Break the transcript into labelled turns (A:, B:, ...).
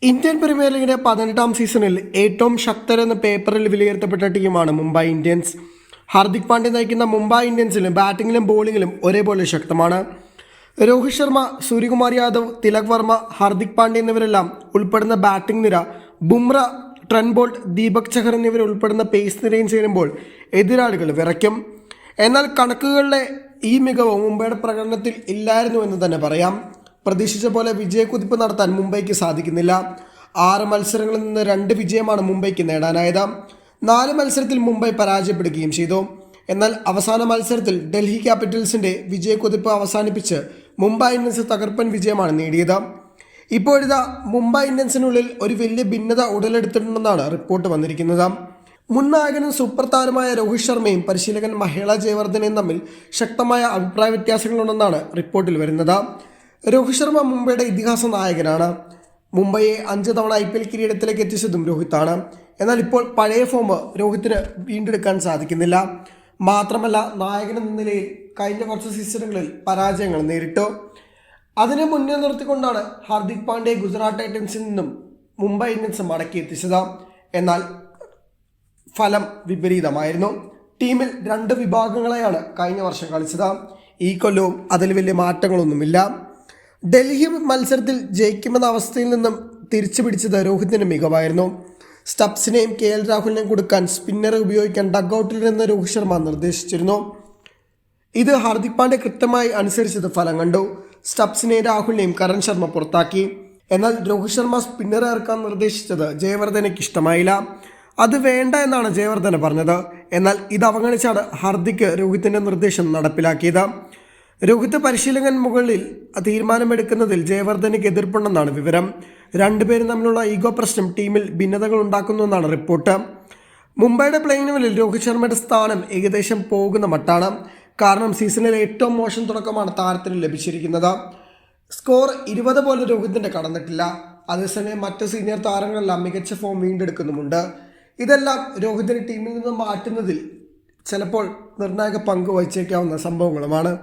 A: Indian premier ലീഗിന്റെ 18ാം സീസണിൽ ഏറ്റവും ശക്തരെന്ന പേപ്പറിൽ വിലയിരുത്തപ്പെട്ട ടീമാണ് മുംബൈ ഇന്ത്യൻസ്. ഹാർദിക് പാണ്ഡ്യ നയിക്കുന്ന മുംബൈ ഇന്ത്യൻസിലും ബാറ്റിങ്ങിലും ബോളിങ്ങിലും ഒരേപോലെ ശക്തമാണ്. രോഹിത് ശർമ്മ, സൂര്യകുമാർ യാദവ്, തിലക് വർമ്മ, ഹാർദിക് പാണ്ഡ്യ എന്നിവരെല്ലാം ഉൾപ്പെടുന്ന ബാറ്റിംഗ് നിര, ബുംറ, ട്രെന്റ് ബോൾട്ട്, ദീപക് ചഹർ എന്നിവർ ഉൾപ്പെടുന്ന പേസ് നിരയും ചേരുമ്പോൾ എതിരാളികൾ വിറയ്ക്കും. എന്നാൽ കണക്കുകളിലെ ഈ മികവ് മുംബൈയുടെ പ്രകടനത്തിൽ ഇല്ലായിരുന്നു എന്ന് തന്നെ പറയാം. പ്രതീക്ഷിച്ച പോലെ വിജയക്കുതിപ്പ് നടത്താൻ മുംബൈക്ക് സാധിക്കുന്നില്ല. 6 മത്സരങ്ങളിൽ നിന്ന് 2 വിജയമാണ് മുംബൈക്ക് നേടാനായത്. 4 മത്സരത്തിൽ മുംബൈ പരാജയപ്പെടുകയും ചെയ്തു. എന്നാൽ അവസാന മത്സരത്തിൽ ഡൽഹി ക്യാപിറ്റൽസിന്റെ വിജയക്കുതിപ്പ് അവസാനിപ്പിച്ച് മുംബൈ ഇന്ത്യൻസ് തകർപ്പൻ വിജയമാണ് നേടിയത്. ഇപ്പോഴിതാ മുംബൈ ഇന്ത്യൻസിനുള്ളിൽ ഒരു വലിയ ഭിന്നത ഉടലെടുത്തിട്ടുണ്ടെന്നാണ് റിപ്പോർട്ട് വന്നിരിക്കുന്നത്. മുൻ നായകനും സൂപ്പർ താരമായ രോഹിത് ശർമ്മയും പരിശീലകൻ മഹേള ജയവർദ്ധനയും തമ്മിൽ ശക്തമായ അഭിപ്രായ വ്യത്യാസങ്ങളുണ്ടെന്നാണ് റിപ്പോർട്ടിൽ വരുന്നത്. രോഹിത് ശർമ്മ മുംബൈയുടെ ഇതിഹാസ നായകനാണ്. മുംബൈയെ 5 തവണ IPL കിരീടത്തിലേക്ക് എത്തിച്ചതും രോഹിത്താണ്. എന്നാൽ ഇപ്പോൾ പഴയ ഫോം രോഹിത്തിന് വീണ്ടെടുക്കാൻ സാധിക്കുന്നില്ല. മാത്രമല്ല, നായകൻ എന്ന നിലയിൽ കഴിഞ്ഞ കുറച്ച് സീസണുകളിൽ പരാജയങ്ങൾ നേരിട്ടു. അതിനെ മുന്നിൽ നിർത്തിക്കൊണ്ടാണ് ഹാർദിക് പാണ്ഡ്യയെ ഗുജറാത്ത് ടൈറ്റൻസിൽ നിന്നും മുംബൈ ഇന്ത്യൻസ് മടക്കിയെത്തിച്ചത്. എന്നാൽ ഫലം വിപരീതമായിരുന്നു. ടീമിൽ 2 വിഭാഗങ്ങളെയാണ് കഴിഞ്ഞ വർഷം കളിച്ചത്. ഈ കൊല്ലവും അതിൽ വലിയ മാറ്റങ്ങളൊന്നുമില്ല. ഡൽഹി മത്സരത്തിൽ ജയിക്കുമെന്ന അവസ്ഥയിൽ നിന്നും തിരിച്ചു പിടിച്ചത് രോഹിതിൻ്റെ മികവായിരുന്നു. സ്റ്റബ്സിനെയും KL രാഹുലിനെയും കൊടുക്കാൻ സ്പിന്നറെ ഉപയോഗിക്കാൻ ഡഗ്ഔട്ടിൽ നിന്ന് രോഹിത് ശർമ്മ നിർദ്ദേശിച്ചിരുന്നു. ഇത് ഹാർദിക് പാണ്ഡ്യ കൃത്യമായി അനുസരിച്ചത് ഫലം കണ്ടു. സ്റ്റബ്സിനെയും രാഹുലിനെയും കരൺ ശർമ്മ പുറത്താക്കി. എന്നാൽ രോഹിത് ശർമ്മ സ്പിന്നറെ ഇറക്കാൻ നിർദ്ദേശിച്ചത് ജയവർദ്ധനയ്ക്ക് ഇഷ്ടമായില്ല. അത് വേണ്ട എന്നാണ് ജയവർദ്ധന പറഞ്ഞത്. എന്നാൽ ഇത് അവഗണിച്ചാണ് ഹാർദിക് രോഹിത്തിൻ്റെ നിർദ്ദേശം നടപ്പിലാക്കിയത്. രോഹിത് പരിശീലകൻ മുകളിൽ തീരുമാനമെടുക്കുന്നതിൽ ജയവർദ്ധനയ്ക്ക് എതിർപ്പുണ്ടെന്നാണ് വിവരം. 2 പേരും തമ്മിലുള്ള ഈഗോ പ്രശ്നം ടീമിൽ ഭിന്നതകൾ ഉണ്ടാക്കുന്നുവെന്നാണ് റിപ്പോർട്ട്. മുംബൈയുടെ പ്ലേയിങ് ലെവലിൽ രോഹിത് ശർമ്മയുടെ സ്ഥാനം ഏകദേശം പോകുന്ന മട്ടാണ്. കാരണം സീസണിലെ ഏറ്റവും മോശം തുടക്കമാണ് താരത്തിന് ലഭിച്ചിരിക്കുന്നത്. സ്കോർ 20 പോലും രോഹിതിൻ്റെ കടന്നിട്ടില്ല. അതേസമയം മറ്റ് സീനിയർ താരങ്ങളെല്ലാം മികച്ച ഫോം വീണ്ടെടുക്കുന്നുമുണ്ട്. ഇതെല്ലാം രോഹിതിനെ ടീമിൽ നിന്ന് മാറ്റുന്നതിൽ ചിലപ്പോൾ നിർണായക പങ്ക് വഹിച്ചേക്കാവുന്ന സംഭവങ്ങളുമാണ്.